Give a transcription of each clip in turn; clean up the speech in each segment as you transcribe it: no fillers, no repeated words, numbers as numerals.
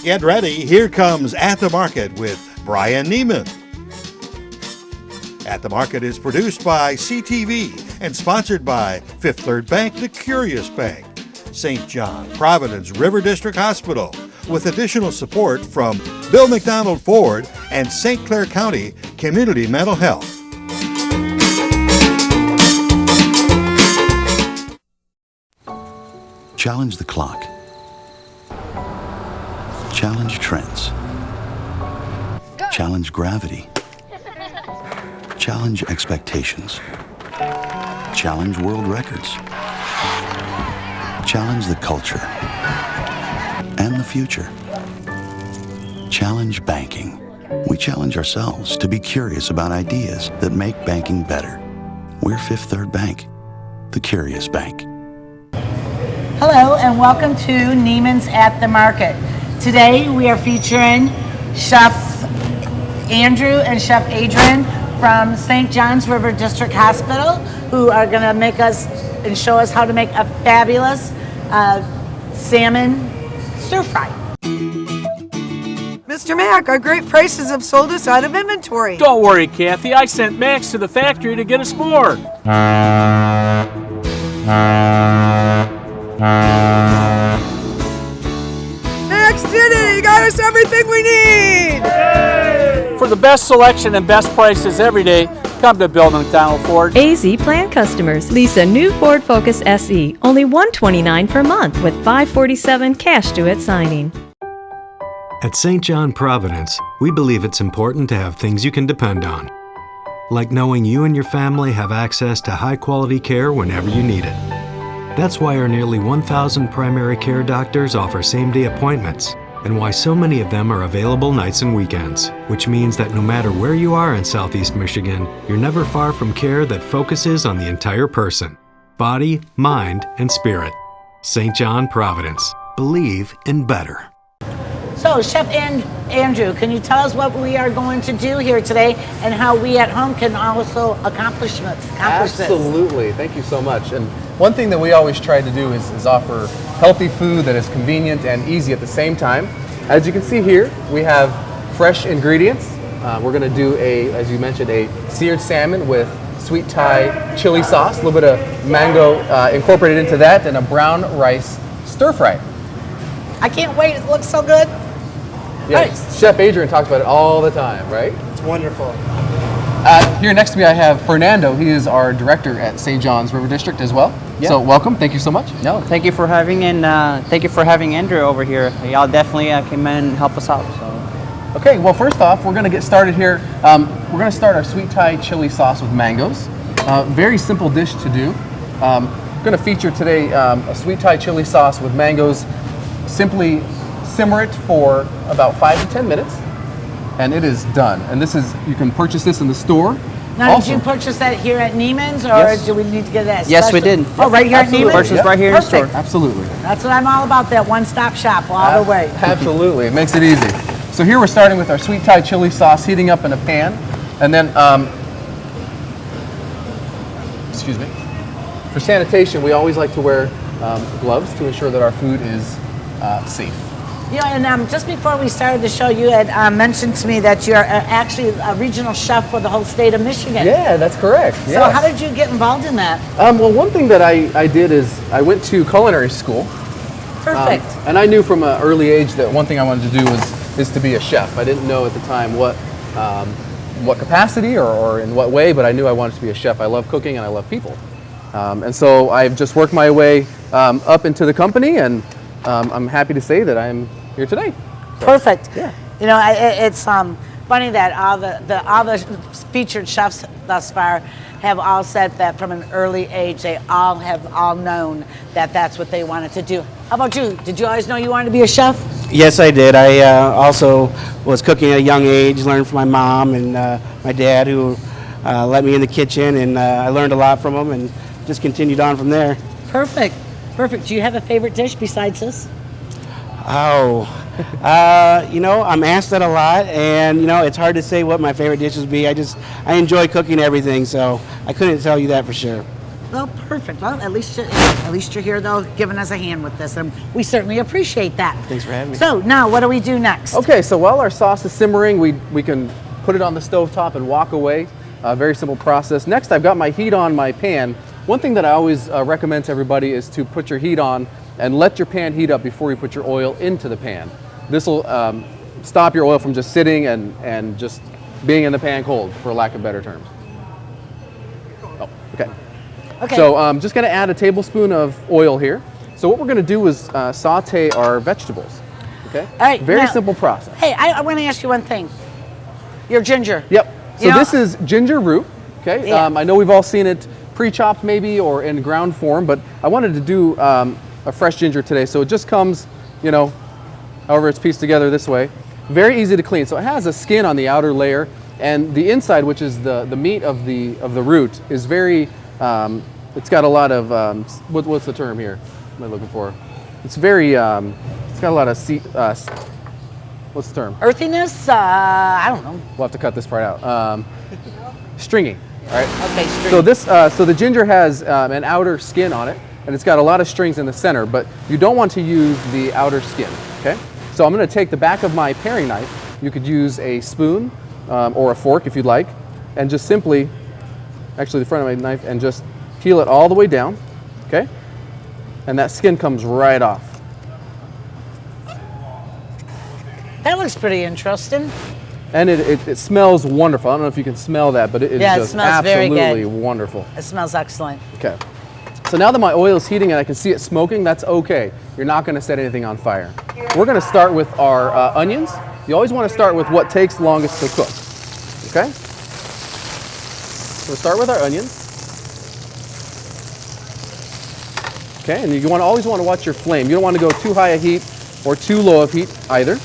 Get ready, here comes At the Market with Brian Neiman. At the Market is produced by CTV and sponsored by Fifth Third Bank, the Curious Bank, St. John, Providence River District Hospital, with additional support from Bill McDonald Ford and St. Clair County Community Mental Health. Challenge the clock. Challenge trends. Challenge gravity. Challenge expectations. Challenge world records. Challenge the culture and the future. Challenge banking. We challenge ourselves to be curious about ideas that make banking better. We're Fifth Third Bank, the Curious Bank. Hello and welcome to Neiman's at the Market. Today we are featuring Chef Andrew and Chef Adrian from St. John's River District Hospital, who are going to make us and show us how to make a fabulous salmon stir fry. Mr. Mack, our great prices have sold us out of inventory. Don't worry, Kathy. I sent Max to the factory to get us more. Max did it! He got us everything we need! Yay! For the best selection and best prices every day, come to Bill McDonald Ford. AZ Plan customers lease a new Ford Focus SE, only $129 per month with $547 cash due at signing. At St. John Providence, we believe it's important to have things you can depend on, like knowing you and your family have access to high-quality care whenever you need it. That's why our nearly 1,000 primary care doctors offer same-day appointments, and why so many of them are available nights and weekends, which means that no matter where you are in Southeast Michigan, you're never far from care that focuses on the entire person, body, mind, and spirit. St. John Providence. Believe in better. So, Chef Andrew, can you tell us what we are going to do here today and how we at home can also accomplish this? Absolutely. Thank you so much. And one thing that we always try to do is offer healthy food that is convenient and easy at the same time. As you can see here, we have fresh ingredients. We're going to do as you mentioned, a seared salmon with sweet Thai chili sauce, a little bit of mango incorporated into that, and a brown rice stir fry. I can't wait. It looks so good. Yeah, Chef Adrian talks about it all the time, right? It's wonderful. Here next to me I have Fernando. He is our director at St. John's River District as well. Yeah. So welcome. Thank you so much. No, thank you for having Andrew over here. Y'all definitely came in and helped us out. So. Okay. Well, first off, we're going to get started here. We're going to start our sweet Thai chili sauce with mangoes. Very simple dish to do. Going to feature today a sweet Thai chili sauce with mangoes. Simply simmer it for about 5 to 10 minutes, and it is done. And you can purchase this in the store. Now, did you purchase that here at Neiman's, or yes. do we need to get that? Yes, we did. Oh, right here Absolutely. at Neiman's? Purchased right here in the store. Absolutely. That's what I'm all about, that one-stop shop all the way. Absolutely. It makes it easy. So here we're starting with our sweet Thai chili sauce, heating up in a pan. And then, excuse me, for sanitation, we always like to wear gloves to ensure that our food is safe. You know, and just before we started the show, you had mentioned to me that you're actually a regional chef for the whole state of Michigan. Yeah, that's correct. So how did you get involved in that? Well, one thing that I did is I went to culinary school. Perfect. And I knew from an early age that one thing I wanted to do is to be a chef. I didn't know at the time what capacity or in what way, but I knew I wanted to be a chef. I love cooking and I love people. And so I've just worked my way up into the company, and I'm happy to say that I'm here today. So, perfect. Yeah. You know, it's funny that all the featured chefs thus far have all said that from an early age they all have known that that's what they wanted to do. How about you? Did you always know you wanted to be a chef? Yes, I did. I also was cooking at a young age, learned from my mom and my dad, who let me in the kitchen, and I learned a lot from them and just continued on from there. Perfect. Do you have a favorite dish besides this? Oh, I'm asked that a lot, and it's hard to say what my favorite dishes would be. I enjoy cooking everything, so I couldn't tell you that for sure. Well, perfect. Well, at least you're here though, giving us a hand with this, and we certainly appreciate that. Thanks for having me. So now, what do we do next? Okay, so while our sauce is simmering, we can put it on the stovetop and walk away. Very simple process. Next, I've got my heat on my pan. One thing that I always recommend to everybody is to put your heat on and let your pan heat up before you put your oil into the pan. This will stop your oil from just sitting and just being in the pan cold, for lack of better terms. Oh, okay. Okay. So I'm just going to add a tablespoon of oil here. So what we're going to do is saute our vegetables. Okay. All right. Very now, simple process. Hey, I want to ask you one thing. Your ginger. Yep. So this is ginger root. Okay. Yeah. I know we've all seen it pre-chopped maybe or in ground form, but I wanted to do a fresh ginger today. So it just comes, you know, however it's pieced together this way. Very easy to clean. So it has a skin on the outer layer, and the inside, which is the meat of the root, is very. It's got a lot of what's the term here? What am I looking for? It's very. It's got a lot of what's the term? Earthiness. I don't know. We'll have to cut this part out. Stringy. All right. Okay. String. So this, so the ginger has an outer skin on it, and it's got a lot of strings in the center. But you don't want to use the outer skin. Okay. So I'm going to take the back of my paring knife. You could use a spoon or a fork if you'd like, and just simply, actually the front of my knife, and just peel it all the way down. Okay. And that skin comes right off. That looks pretty interesting. And it smells wonderful. I don't know if you can smell that, but it is Yeah, it just smells very good. absolutely wonderful. It smells excellent. Okay. So now that my oil is heating and I can see it smoking, that's okay. You're not going to set anything on fire. We're going to start with our onions. You always want to start with what takes longest to cook. Okay? So we'll start with our onions. Okay, and you always want to watch your flame. You don't want to go too high a heat or too low of heat either.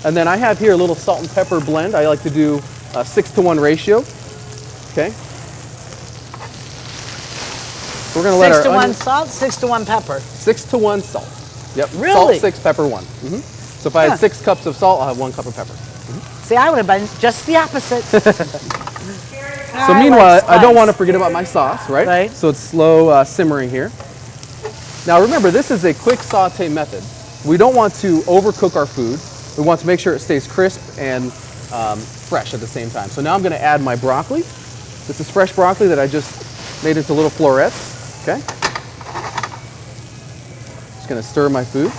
And then I have here a little salt and pepper blend. I like to do a 6-to-1 ratio. Okay. So we're going to let our 6-to-1 salt, 6-to-1 pepper. 6-to-1 salt. Yep. Really? Salt 6, pepper 1. Mm-hmm. So if I had 6 cups of salt, I'll have 1 cup of pepper. See, I would have been just the opposite. So meanwhile, I don't want to forget about my sauce, right? Right. So it's slow simmering here. Now remember, this is a quick saute method. We don't want to overcook our food. We want to make sure it stays crisp and fresh at the same time. So now I'm going to add my broccoli. This is fresh broccoli that I just made into little florets. Okay. Just going to stir my food.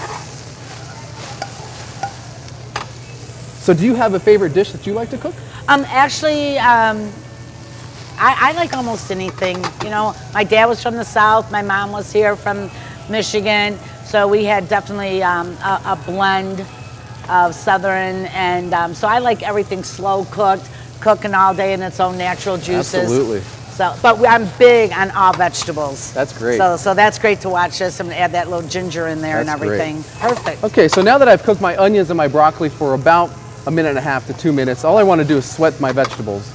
So do you have a favorite dish that you like to cook? Actually, I like almost anything. You know, my dad was from the South. My mom was here from Michigan. So we had definitely a blend of Southern, and so I like everything slow cooked, cooking all day in its own natural juices. Absolutely. So, but I'm big on all vegetables. That's great. So that's great to watch this. I'm gonna add that little ginger in there. That's and everything. great. Perfect. Okay, so now that I've cooked my onions and my broccoli for about 1.5 to 2 minutes, all I want to do is sweat my vegetables.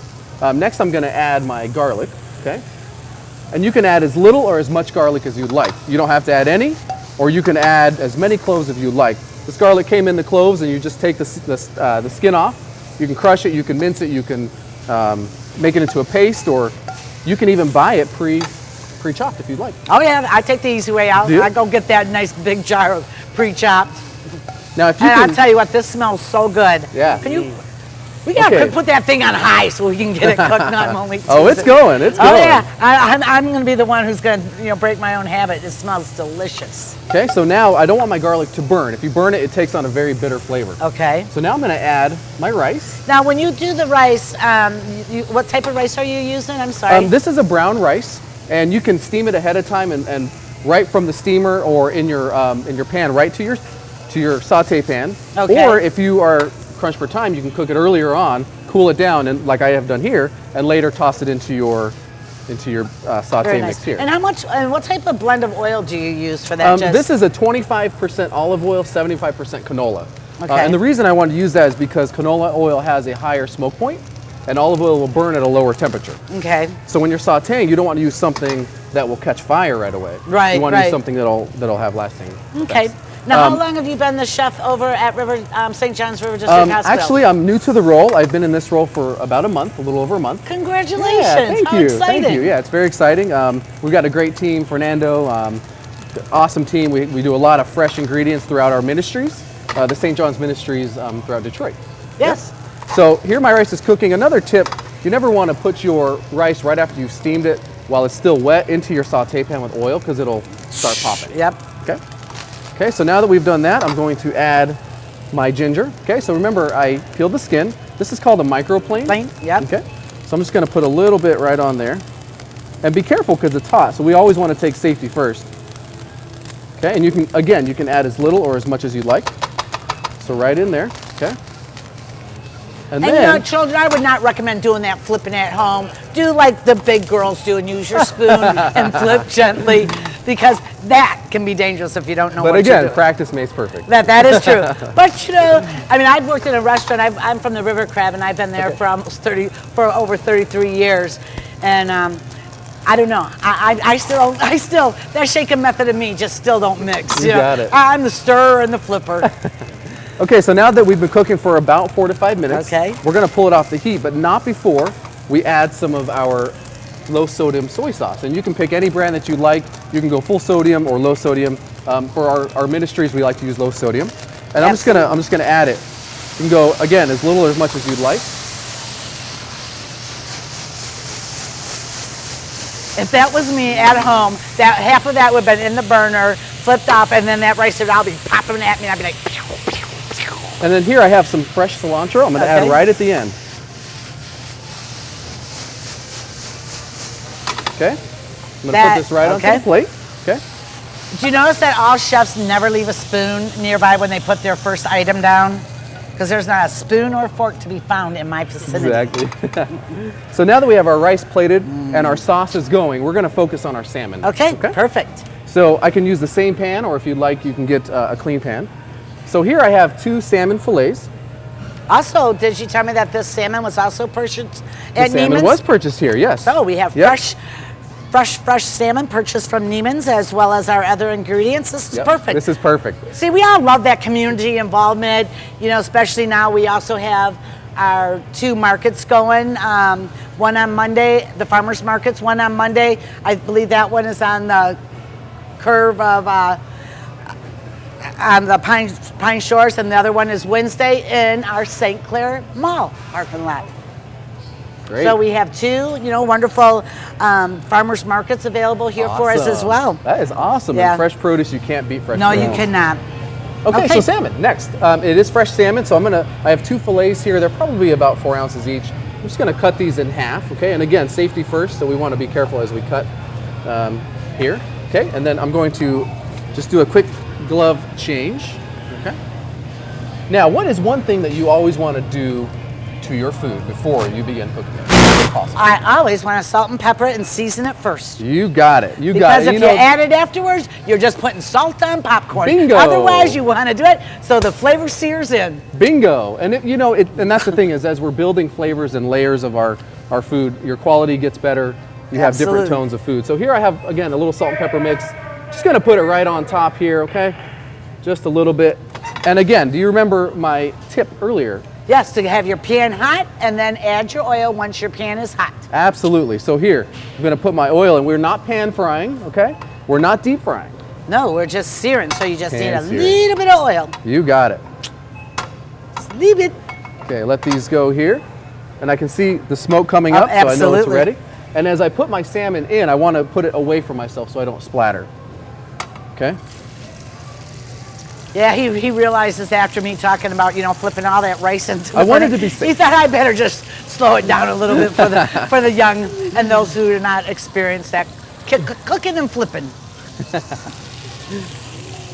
Next, I'm going to add my garlic. Okay, and you can add as little or as much garlic as you'd like. You don't have to add any, or you can add as many cloves as you'd like. This garlic came in the cloves, and you just take the skin off. You can crush it, you can mince it, you can make it into a paste, or you can even buy it pre-chopped if you'd like. Oh yeah, I take the easy way out. I go get that nice big jar of pre-chopped. Now, if you and can, I'll tell you what, this smells so good. Yeah. Can you? We gotta put that thing on high so we can get it cooked. Not only. Oh, it's going. It's going. Oh yeah, I'm gonna be the one who's gonna break my own habit. It smells delicious. Okay, so now I don't want my garlic to burn. If you burn it, it takes on a very bitter flavor. Okay. So now I'm going to add my rice. Now, when you do the rice, what type of rice are you using? I'm sorry. This is a brown rice, and you can steam it ahead of time and right from the steamer or in your pan right to your saute pan. Okay. Or if you are crunched for time, you can cook it earlier on, cool it down, and like I have done here, and later toss it into your saute mix here. And how much? And what type of blend of oil do you use for that? This is a 25% olive oil, 75% canola. Okay. And the reason I wanted to use that is because canola oil has a higher smoke point, and olive oil will burn at a lower temperature. Okay. So when you're sauteing, you don't want to use something that will catch fire right away. Right. You want to use something that'll have lasting. Okay. effects. Now, how long have you been the chef over at St. John's River District Hospital? Actually, I'm new to the role. I've been in this role for about a month, a little over a month. Congratulations! Yeah, thank how you. exciting! Thank you. Yeah, it's very exciting. We've got a great team, Fernando. Awesome team. We do a lot of fresh ingredients throughout our ministries, the St. John's ministries throughout Detroit. Yes. Yep. So here my rice is cooking. Another tip, you never want to put your rice right after you've steamed it while it's still wet into your saute pan with oil because it'll start popping. Yep. Okay. Okay, so now that we've done that, I'm going to add my ginger. Okay, so remember I peeled the skin. This is called a microplane. Yep. Okay. So I'm just going to put a little bit right on there. And be careful because it's hot, so we always want to take safety first. Okay, and you can add as little or as much as you'd like. So right in there, okay? And you know, children, I would not recommend doing that flipping at home. Do like the big girls do and use your spoon and flip gently, because that can be dangerous if you don't know what you're doing. But again, practice makes perfect. That is true. But you know, I mean, I've worked in a restaurant. I'm from the River Crab, and I've been there for over 33 years. And I don't know. I still that shaking method and me just still don't mix. You got it. I'm the stirrer and the flipper. Okay, so now that we've been cooking for about 4 to 5 minutes, okay, we're going to pull it off the heat, but not before we add some of our low sodium soy sauce. And you can pick any brand that you like. You can go full sodium or low sodium. For our ministries, we like to use low sodium. And I'm just gonna add it. You can go again as little or as much as you'd like. If that was me at home, that half of that would have been in the burner, flipped off, and then that rice would all be popping at me, and I'd be like, pew, pew, pew. And then here I have some fresh cilantro. I'm going to add right at the end. Okay. I'm going to put this right onto the plate. Okay. Do you notice that all chefs never leave a spoon nearby when they put their first item down? Because there's not a spoon or fork to be found in my vicinity. Exactly. So now that we have our rice plated and our sauce is going, we're going to focus on our salmon. Okay, perfect. So I can use the same pan, or if you'd like, you can get a clean pan. So here I have 2 salmon fillets. Also, did you tell me that this salmon was also purchased at Neiman's? The salmon was purchased here, yes. So we have fresh salmon purchased from Neiman's, as well as our other ingredients. This is perfect. This is perfect. See, we all love that community involvement, you know, especially now we also have our 2 markets going. One on Monday, the farmers markets, one on Monday. I believe that one is on the curve of on the Pine Shores, and the other one is Wednesday in our St. Clair Mall parking lot. Great. So we have 2, you know, wonderful farmers markets available here for us as well. That is awesome. Yeah. And fresh produce, you can't beat fresh No, produce. you cannot. Okay, so salmon, next. It is fresh salmon, so I have 2 fillets here. They're probably about 4 ounces each. I'm just gonna cut these in half, okay? And again, safety first, so we wanna be careful as we cut here, okay? And then I'm going to just do a quick glove change, okay? Now, what is one thing that you always wanna do to your food before you begin cooking it? I always want to salt and pepper it and season it first. You got it. You got it. Because if you add it afterwards, you're just putting salt on popcorn. Bingo. Otherwise, you want to do it so the flavor sears in. Bingo. And and that's the thing is, as we're building flavors and layers of our food, your quality gets better. You have different tones of food. So here I have, again, a little salt and pepper mix. Just going to put it right on top here, okay? Just a little bit. And again, do you remember my tip earlier? Yes, to have your pan hot and then add your oil once your pan is hot. Absolutely. So here, I'm going to put my oil, and we're not pan frying, okay? We're not deep frying. No, we're just searing, so you just need a little bit of oil. You got it. Just leave it. Okay, let these go here. And I can see the smoke coming up, so I know it's ready. And as I put my salmon in, I want to put it away from myself so I don't splatter. Okay? Yeah, he realizes after me talking about, you know, flipping all that rice into the I wanted burner, to be safe. He thought I better just slow it down a little bit for the young and those who do not experience that cooking and flipping.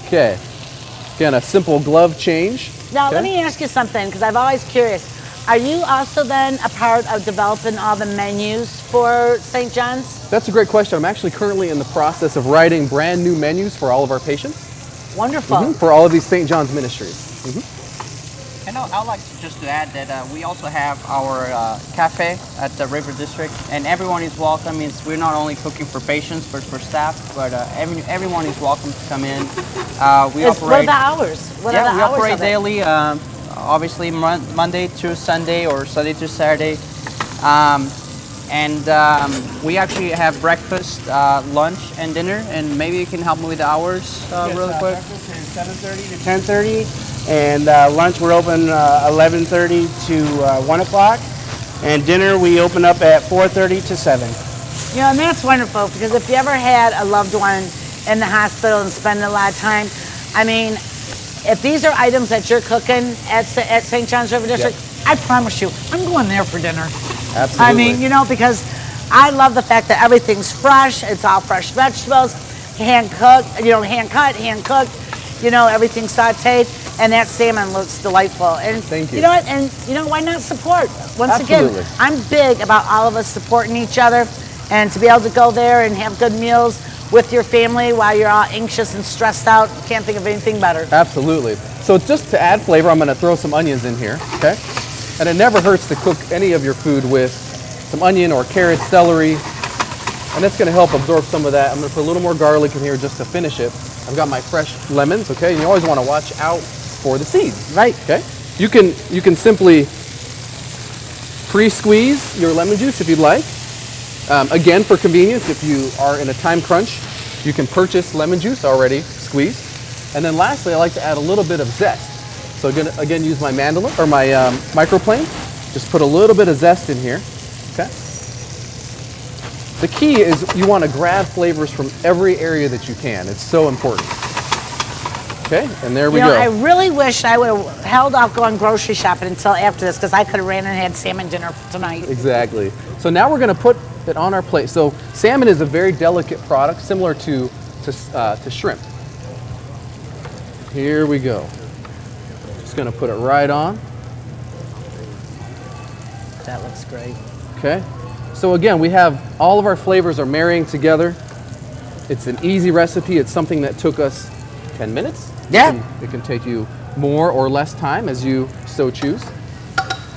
Okay. Again, a simple glove change. Now, let me ask you something, because I'm always curious. Are you also then a part of developing all the menus for St. John's? That's a great question. I'm actually currently in the process of writing brand new menus for all of our patients. Wonderful. For all of these St. John's ministries. And I'd like just to add that we also have our cafe at the River District, and everyone is welcome. We're not only cooking for patients, but for staff, but everyone is welcome to come in. We operate. What are the hours? We operate daily, obviously Monday to Sunday or Sunday to Saturday. We actually have breakfast, lunch, and dinner, and maybe you can help me with the hours really quick. Breakfast is 7:30 to 10:30, and lunch we're open 11:30 to 1 o'clock, and dinner we open up at 4:30 to 7. You know, and that's wonderful, because if you ever had a loved one in the hospital and spend a lot of time, I mean, if these are items that you're cooking at St. John's River District, I promise you, I'm going there for dinner. Absolutely. I mean, you know, because I love the fact that everything's fresh. It's all fresh vegetables, hand cooked, hand cut, hand cooked, everything sauteed, and that salmon looks delightful. And thank you. You know what? And why not support? Once again, I'm big about all of us supporting each other, and to be able to go there and have good meals with your family while you're all anxious and stressed out, can't think of anything better. Absolutely. So just to add flavor, I'm going to throw some onions in here, okay? And it never hurts to cook any of your food with some onion or carrot, celery, and that's going to help absorb some of that. I'm going to put a little more garlic in here just to finish it. I've got my fresh lemons, okay? And you always want to watch out for the seeds, right? Okay. You can simply pre-squeeze your lemon juice if you'd like. Again, for convenience, if you are in a time crunch, you can purchase lemon juice already squeezed. And then lastly, I like to add a little bit of zest. So again, use my mandolin or my microplane. Just put a little bit of zest in here. Okay. The key is you want to grab flavors from every area that you can. It's so important. Okay, and there we go. I really wish I would have held off going grocery shopping until after this, because I could have ran and had salmon dinner tonight. Exactly. So now we're going to put it on our plate. So salmon is a very delicate product, similar to shrimp. Here we go. Just going to put it right on. That looks great. Okay. So again, we have all of our flavors are marrying together. It's an easy recipe. It's something that took us 10 minutes. Yeah. It can take you more or less time as you so choose.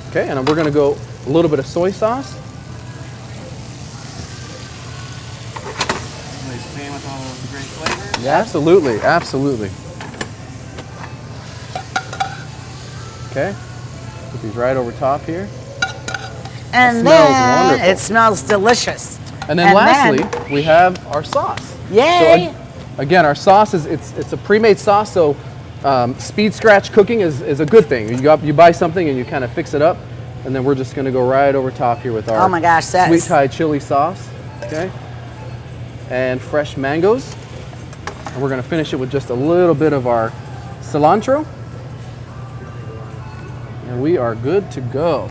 Okay, and we're going to go a little bit of soy sauce. Nice pan with all those great flavors. Yeah, absolutely, absolutely. Okay, put these right over top here. And then wonderful. It smells delicious. And then lastly, we have our sauce. Yay! So, again, our sauce is it's a pre-made sauce, so speed scratch cooking is a good thing. You buy something and you kind of fix it up, and then we're just going to go right over top here with our sweet Thai chili sauce. Okay, and fresh mangoes, and we're going to finish it with just a little bit of our cilantro, and we are good to go.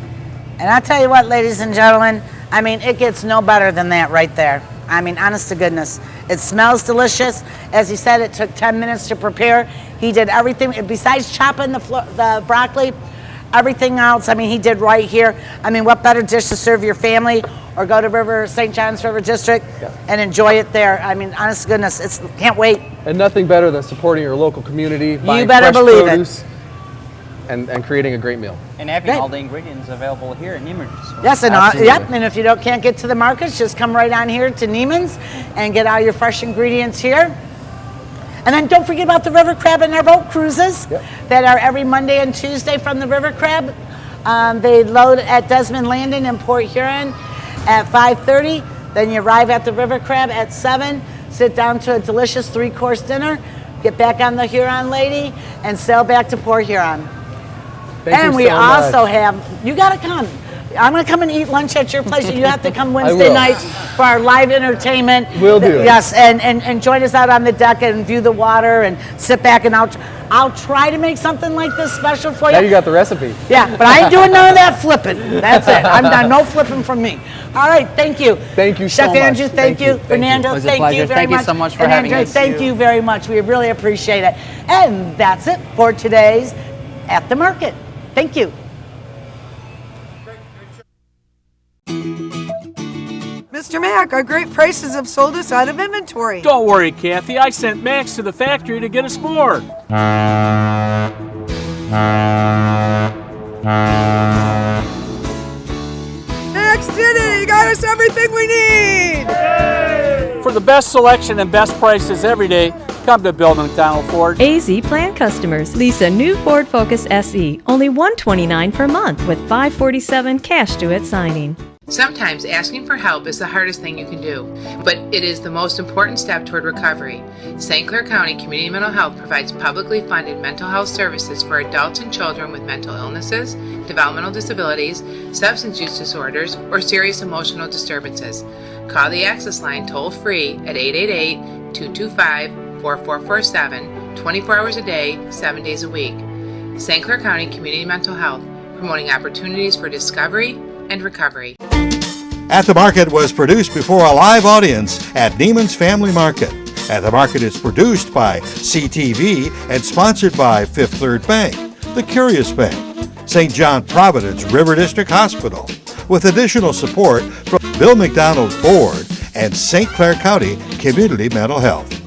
And I'll tell you what, ladies and gentlemen, I mean, it gets no better than that right there. I mean, honest to goodness. It smells delicious. As he said, it took 10 minutes to prepare. He did everything, besides chopping the broccoli, everything else, I mean, he did right here. I mean, what better dish to serve your family or go to St. John's River District and enjoy it there. I mean, honest to goodness, can't wait. And nothing better than supporting your local community, buying you better fresh believe produce, it. And creating a great meal. And having all the ingredients available here in Neiman's. So. Yes, and and if you can't get to the markets, just come right on here to Neiman's and get all your fresh ingredients here. And then don't forget about the river crab and our boat cruises that are every Monday and Tuesday from the river crab. They load at Desmond Landing in Port Huron at 5:30. Then you arrive at the river crab at 7, sit down to a delicious 3-course dinner, get back on the Huron Lady, and sail back to Port Huron. Thank we you so also much. have, you got to come. I'm going to come and eat lunch at your place. You have to come Wednesday nights for our live entertainment. Will do. Yes, and join us out on the deck and view the water and sit back, and I'll try to make something like this special for you. Now you got the recipe. Yeah, but I ain't doing none of that flipping. That's it. I'm done. No flipping from me. All right, thank you. Thank you so Chef much. Andrew, thank you. Fernando, thank you very much. Thank you so much for and having Andrew, us. thank you very much. We really appreciate it. And that's it for today's At the Market. Thank you. Mr. Mack, our great prices have sold us out of inventory. Don't worry, Kathy. I sent Max to the factory to get us more. Max did it! He got us everything we need! For the best selection and best prices every day, come to Bill McDonald Ford. AZ Plan customers lease a new Ford Focus SE, only $129 per month with $547 cash due at signing. Sometimes asking for help is the hardest thing you can do, but it is the most important step toward recovery. St. Clair County Community Mental Health provides publicly funded mental health services for adults and children with mental illnesses, developmental disabilities, substance use disorders, or serious emotional disturbances. Call the Access Line toll-free at 888-225-4447, 24 hours a day, 7 days a week. St. Clair County Community Mental Health, promoting opportunities for discovery and recovery. At the Market was produced before a live audience at Neiman's Family Market. At the Market is produced by CTV and sponsored by Fifth Third Bank, the Curious Bank, St. John Providence River District Hospital, with additional support from Bill McDonald Ford and St. Clair County Community Mental Health.